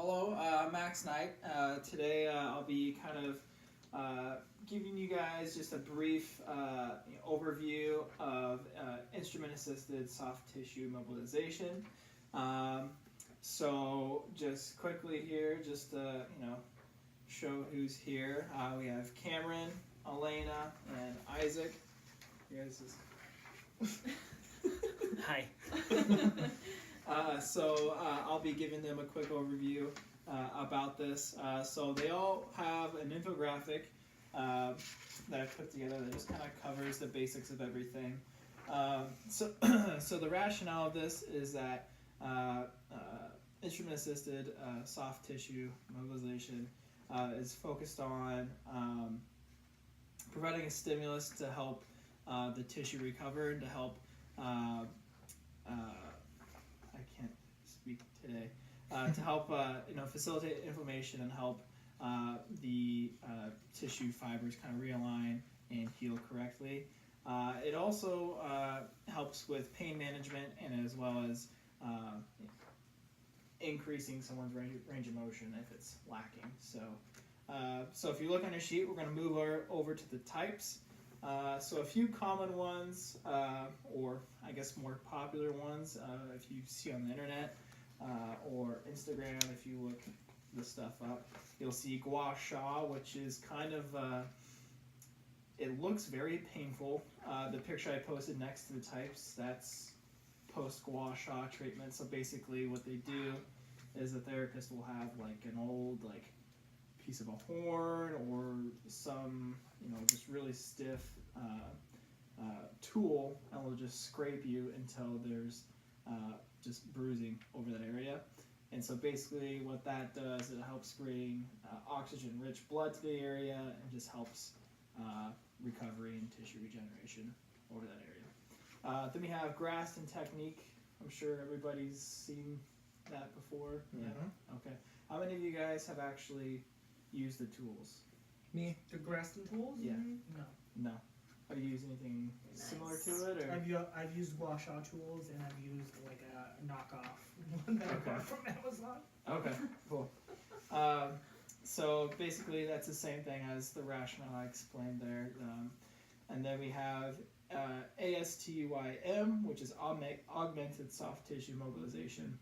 Hello, Max Knight. Today I'll be kind of giving you guys just a brief overview of instrument-assisted soft tissue mobilization. Um, so just quickly here, just to show who's here. We have Cameron, Elena, and Isaac. You guys just Hi. I'll be giving them a quick overview about this. So they all have an infographic that I've put together that just kind of covers the basics of everything. So the rationale of this is that instrument-assisted soft tissue mobilization is focused on providing a stimulus to help the tissue recover and to help I can't speak today, to help facilitate inflammation and help the tissue fibers kind of realign and heal correctly. It also helps with pain management and as well as increasing someone's range of motion if it's lacking. So if you look on your sheet, we're going to move over to the types. So a few common ones, or I guess more popular ones, if you see on the internet or Instagram, if you look this stuff up, you'll see gua sha, which is kind of, it looks very painful. The picture I posted next to the types, that's post gua sha treatment. So basically what they do is the therapist will have like an old piece of a horn or some just really stiff tool, and will just scrape you until there's just bruising over that area. And so basically what that does, it helps bring oxygen-rich blood to the area and just helps recovery and tissue regeneration over that area. Then we have Graston technique. I'm sure everybody's seen that before. Mm-hmm. Yeah. Okay. How many of you guys have actually used the tools? Me. The Graston tools? Yeah. No. No. Have you used anything similar to it? Or? I've used gua sha tools, and I've used like a knockoff one that I bought from Amazon. Okay, cool. So basically that's the same thing as the rationale I explained there. And then we have ASTYM, which is augmented soft tissue mobilization.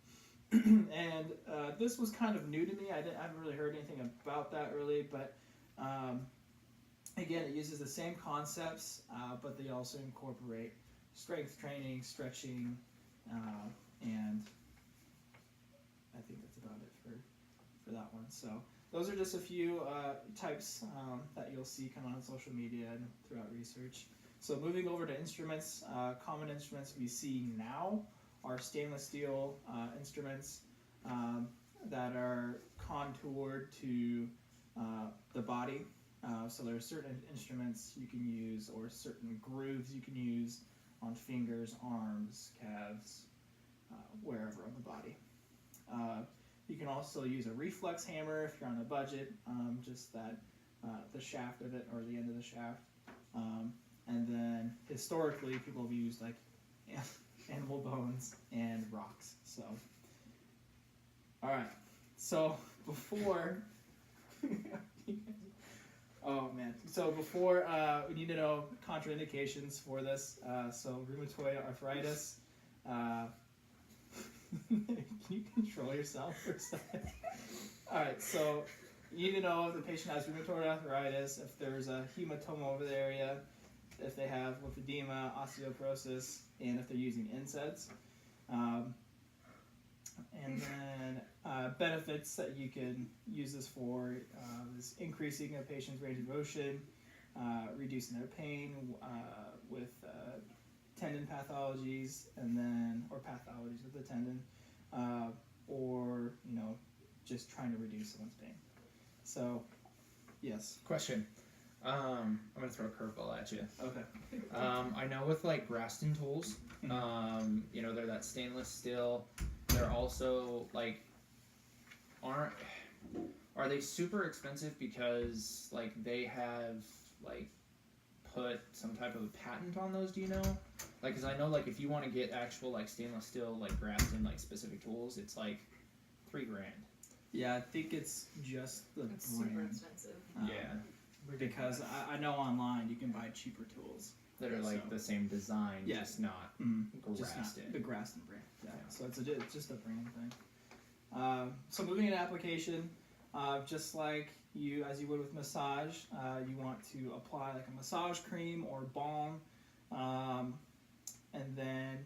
And this was kind of new to me. I haven't really heard anything about that really, but again, it uses the same concepts, but they also incorporate strength training, stretching, and I think that's about it for that one. So those are just a few types that you'll see come on social media and throughout research. So moving over to instruments, common instruments we see now are stainless steel instruments that are contoured to the body. So there are certain instruments you can use, or certain grooves you can use on fingers, arms, calves, wherever on the body. You can also use a reflex hammer if you're on a budget, just that the shaft of it or the end of the shaft. And then historically, people have used like animal bones and rocks. So, all right. So before, oh man. So before, we need to know contraindications for this. So rheumatoid arthritis. Can you control yourself for a second? All right. So you need to know if the patient has rheumatoid arthritis, if there's a hematoma over the area, if they have lymphedema, osteoporosis, and if they're using NSAIDs. And then benefits that you can use this for is increasing a patient's range of motion, reducing their pain with tendon pathologies, and then or pathologies with the tendon, or just trying to reduce someone's pain. So, yes. Question. I'm gonna throw a curveball at you. Okay. I know with like Graston tools, they're that stainless steel. They're also like, are they super expensive because like they have like put some type of a patent on those? Do you know? Like, cause I know like if you want to get actual like stainless steel like Graston like specific tools, it's like $3,000. Yeah, I think it's just the It's super brand. expensive. Because I know online you can buy cheaper tools. that are like So- the same design, Yeah. just not Just not Graston. the Graston brand. Yeah. Yeah. So it's just a brand thing. So moving into application, just like as you would with massage, you want to apply like a massage cream or balm, and then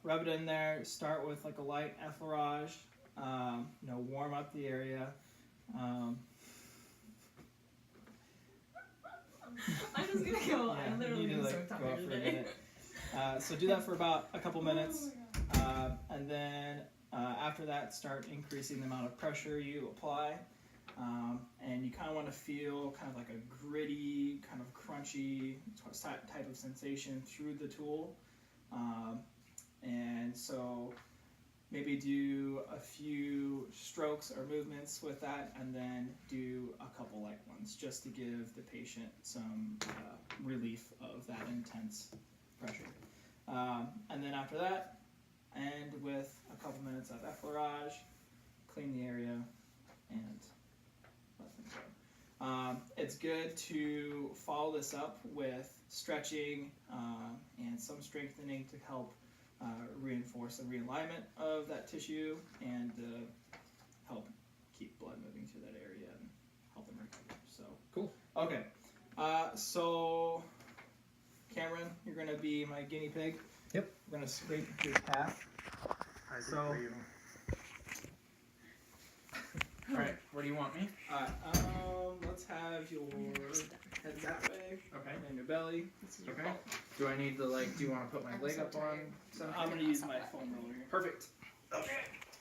rub it in there. Start with like a light effleurage. Warm up the area. I'm just gonna go. Yeah, I'm literally you need to, so like, go tired out for a today. minute. So do that for about a couple minutes, and then after that, start increasing the amount of pressure you apply, and you kind of want to feel kind of like a gritty, kind of crunchy type of sensation through the tool, and so maybe do a few strokes or movements with that, and then do a couple light ones just to give the patient some relief of that intense pressure. And then after that, end with a couple minutes of effleurage, clean the area, and let them go. It's good to follow this up with stretching and some strengthening to help reinforce the realignment of that tissue and help keep blood moving through that area and help them recover. So Cool. Okay. So Cameron, you're gonna be my guinea pig. Yep. We're gonna scrape your calf. So- Alright, where do you want me? Let's have your head that way Okay. and your belly. This is your Okay. fault. Do I need to do you want to put my I'm leg so up tired. on something? I'm gonna use my foam roller here. Perfect.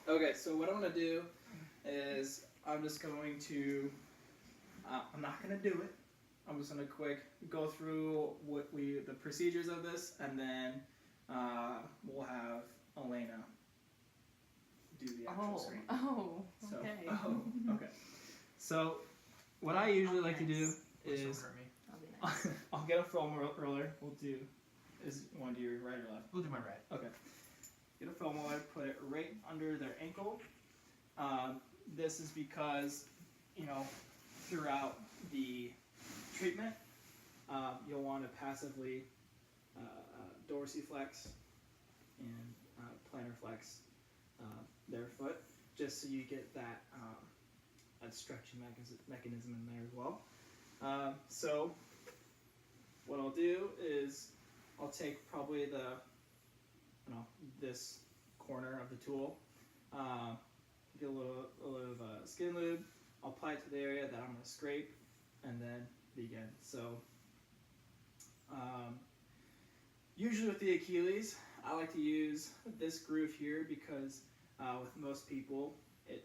Okay, so what I'm gonna do is I'm just going to, I'm not gonna do it. I'm just gonna quick go through the procedures of this, and then we'll have Elena do the actual screen. Oh, So, okay. okay. So what I usually like to do is I'll be nice. I'll get a foam roller. We'll do. You want to do your right or left? We'll do my right. Okay. Get a foam roller, put it right under their ankle. This is because, throughout the treatment, you'll want to passively dorsiflex and plantar flex their foot, just so you get that stretching mechanism in there as well. So what I'll do is I'll take probably this corner of the tool, get a little skin lube. I'll apply it to the area that I'm going to scrape, and then begin. So usually with the Achilles, I like to use this groove here because with most people it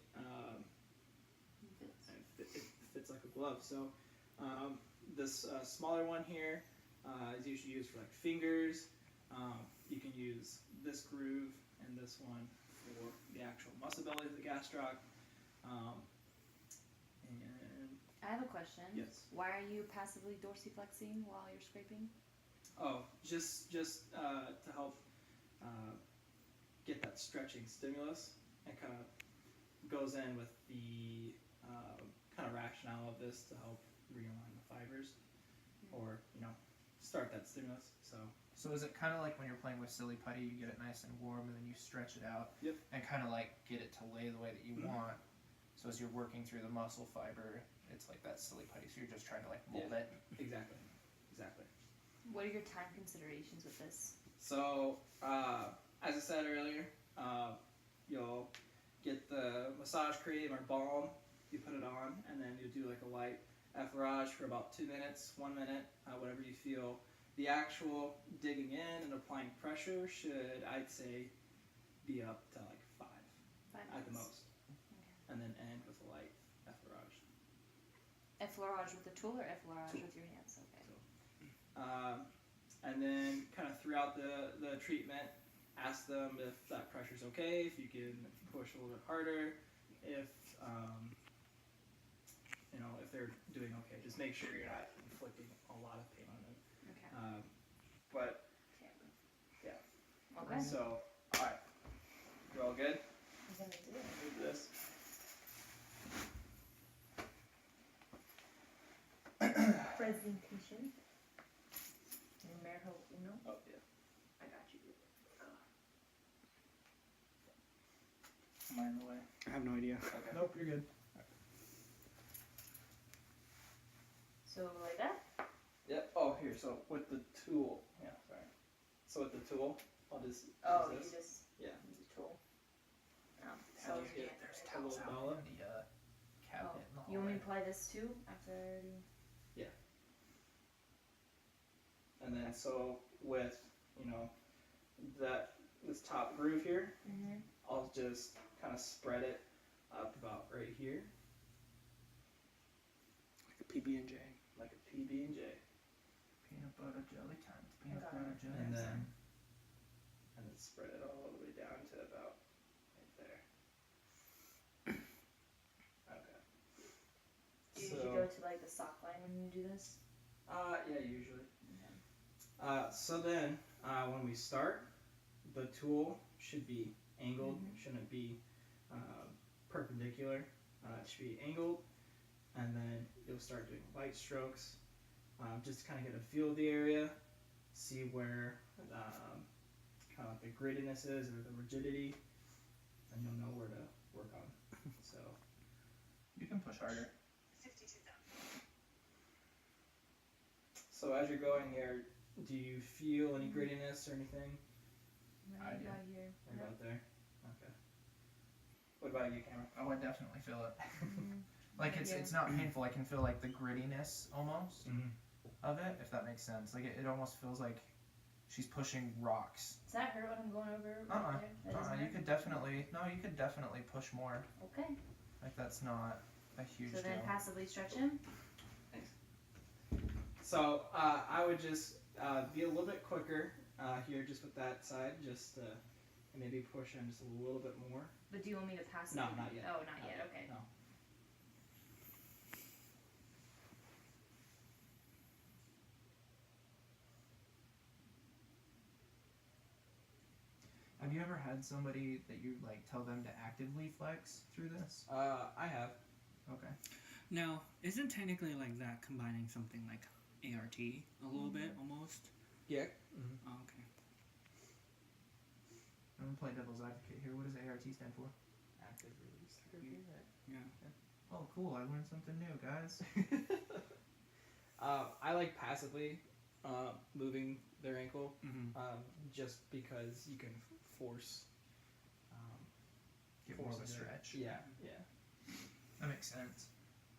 fits like a glove. So this smaller one here is usually used for like fingers. You can use this groove and this one for the actual muscle belly of the gastroc. And I have a question. yes. Why are you passively dorsiflexing while you're scraping? Oh, just to help get that stretching stimulus, and kind of goes in with the kind of rationale of this to help realign the fibers, or start that stimulus. So is it kind of like when you're playing with silly putty, you get it nice and warm and then you stretch it out Yep. and kind of like get it to lay the way that you want. So as you're working through the muscle fiber, it's like that silly putty. So you're just trying to like mold it. Exactly. What are your time considerations with this? So as I said earlier, you'll get the massage cream or balm, you put it on, and then you do like a light effleurage for about 2 minutes, 1 minute, whatever you feel. The actual digging in and applying pressure should, I'd say, be up to like 5 5 at the minutes. most, and then end with a light effleurage. Effleurage with the tool or effleurage Tool. with your hands? Okay. And then kind of throughout the treatment, ask them if that pressure's okay, if you can push a little bit harder, if if they're doing okay. Just make sure you're not inflicting a lot of pain on them. Okay. But Okay. so, all right, you're all good. I'm gonna do it. Move this. presentation. Numero uno. Oh yeah. I got you. Am I in the way? I have no idea. Okay. Nope, you're good. So like that. Yep. Oh, here. So with the tool. Yeah. Sorry. So with the tool, I'll just. Oh, use you this. just Yeah. use a tool. Oh, So so just get There's a little towels out dollop. in the oh, cabinet in the you want me hallway. to apply this too after I already? And then so with this top groove here, Mm-hmm. I'll just kind of spread it up about right here, Like a PB&J. like a PB&J, Peanut butter jelly times. I Peanut got butter it. jelly. and then spread it all the way down to about right there. Okay. Do you So, usually go to like the sock line when you do this? yeah, usually. Okay. So then, when we start, the tool should be angled. Mhm. Shouldn't be perpendicular. It should be angled, and then you'll start doing light strokes, just to kind of get a feel of the area, see where kind of like the grittiness is or the rigidity, and you'll know where to work on. So You can push harder. So as you're going here, do you feel any grittiness or anything? Right I do. about here. Right about there? Okay. What about you, Cameron? Oh, I definitely feel it. Mhm. Like it's Yeah. it's not painful. I can feel like the grittiness almost Mm-hmm. of it, if that makes sense. Like it almost feels like she's pushing rocks. Does that hurt when I'm going over right there? That doesn't You hurt? could definitely you could definitely push more. Okay. Like that's not a huge So then deal. passively stretch him. So I would just be a little bit quicker here, just with that side, just maybe push in just a little bit more. But do you want me to passively? No, not yet. Oh, not yet. Okay. No. Have you ever had somebody that you like tell them to actively flex through this? I have. Okay. Now, isn't technically like that combining something like ART a little bit almost? Yeah. Oh, okay. I'm gonna play devil's advocate here. What does ART stand for? Active release. Yeah. Oh, cool! I learned something new, guys. I like passively moving their ankle, Mm-hmm. just because you can force. Get more of a force it. stretch. Yeah. Yeah. That makes sense.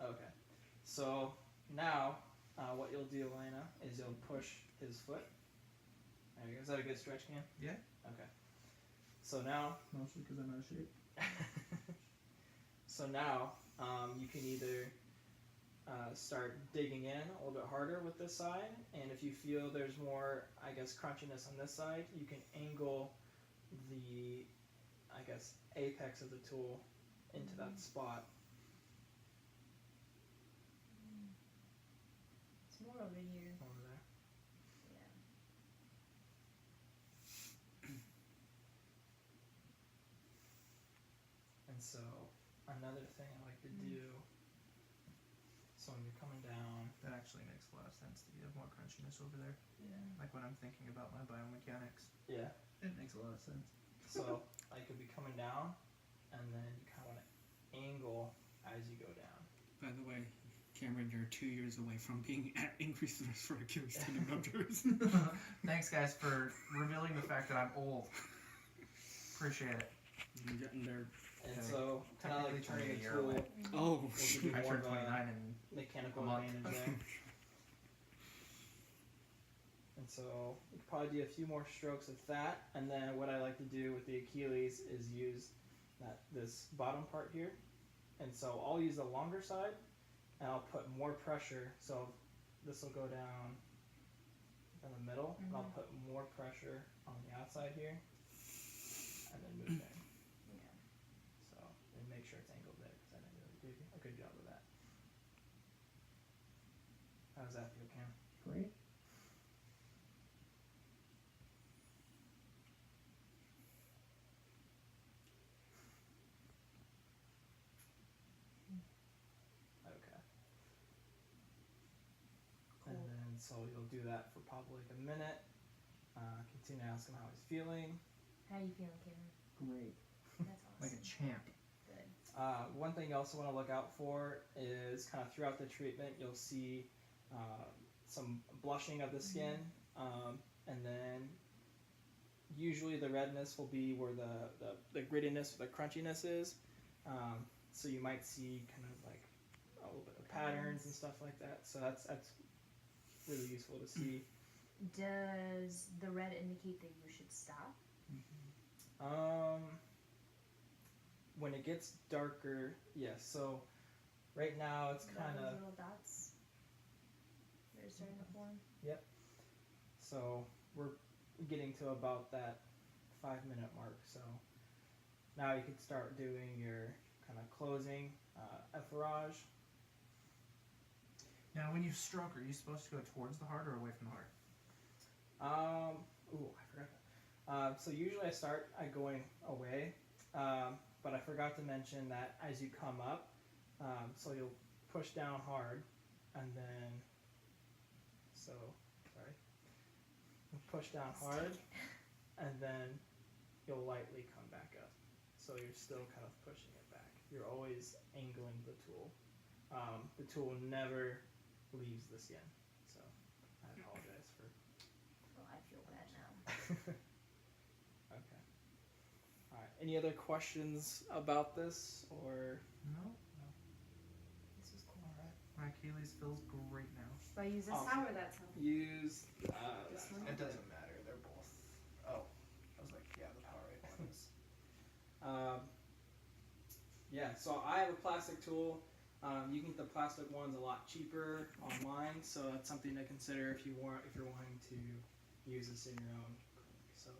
Okay. So now, what you'll do, Elena, is you'll push his foot. There you go. Is that a good stretch, Cam? Yeah. Okay. So now. Mostly because I'm out of shape. So now, you can either start digging in a little bit harder with this side, and if you feel there's more, I guess, crunchiness on this side, you can angle the, I guess, apex of the tool into that spot. It's more over here. Over there. Yeah. And so, another thing I like to do, so when you're coming down, That actually makes a lot of sense that you have more crunchiness over there. yeah, Like when I'm thinking about my biomechanics, yeah. it makes a lot of sense. So I could be coming down, and then you kind of want to angle as you go down. By the way, Cameron, you're 2 years away from being at increased risk for Achilles tendon ruptures. Thanks, guys, for revealing the fact that I'm old. Appreciate it. You're getting there. And Okay. so, kind of like turning Technically a turning a year tool, away. Oh, will give you I more turned of a 29 and mechanical a month. advantage there. And so you could probably do a few more strokes with that, and then what I like to do with the Achilles is use this bottom part here, and so I'll use the longer side, and I'll put more pressure. So this will go down in the middle, and I'll put more pressure on the outside here, and then move there. Yeah. So and make sure it's angled there, because I didn't really do a good job of that. How does that feel, Cam? Great. Okay. so you'll do that for probably like a minute. Continue to ask him how he's feeling. How you feeling, Cameron? Great. That's Like awesome. a champ. Good. One thing you also want to look out for is kind of throughout the treatment, you'll see some blushing of the skin, and then usually the redness will be where the grittiness or the crunchiness is. So you might see kind of like a little bit of patterns and stuff like that. So that's really useful to see. Does the red indicate that you should stop? When it gets darker, yes. So right now it's kind Those of little dots that are starting to form. so we're getting to about that 5-minute mark. So now you can start doing your kind of closing effleurage. Now, when you stroke, are you supposed to go towards the heart or away from the heart? I forgot that. So usually I start going away, but I forgot to mention that as you come up, so you'll push down hard, and then, you'll push down hard, and then you'll lightly come back up. So you're still kind of pushing it back. You're always angling the tool. The tool never leaves the skin. So I apologize for. Oh, I feel bad now. Okay. All right. Any other questions about this, or? No. This was cool. All right. My Achilles feels great now. Do I use this Awesome. how or that how? Use This one? It doesn't matter. They're both. Oh, I was like, yeah, the Powerade one is. Yeah. So I have a plastic tool. You can get the plastic ones a lot cheaper online, so that's something to consider if you're wanting to use this in your own clinic. So.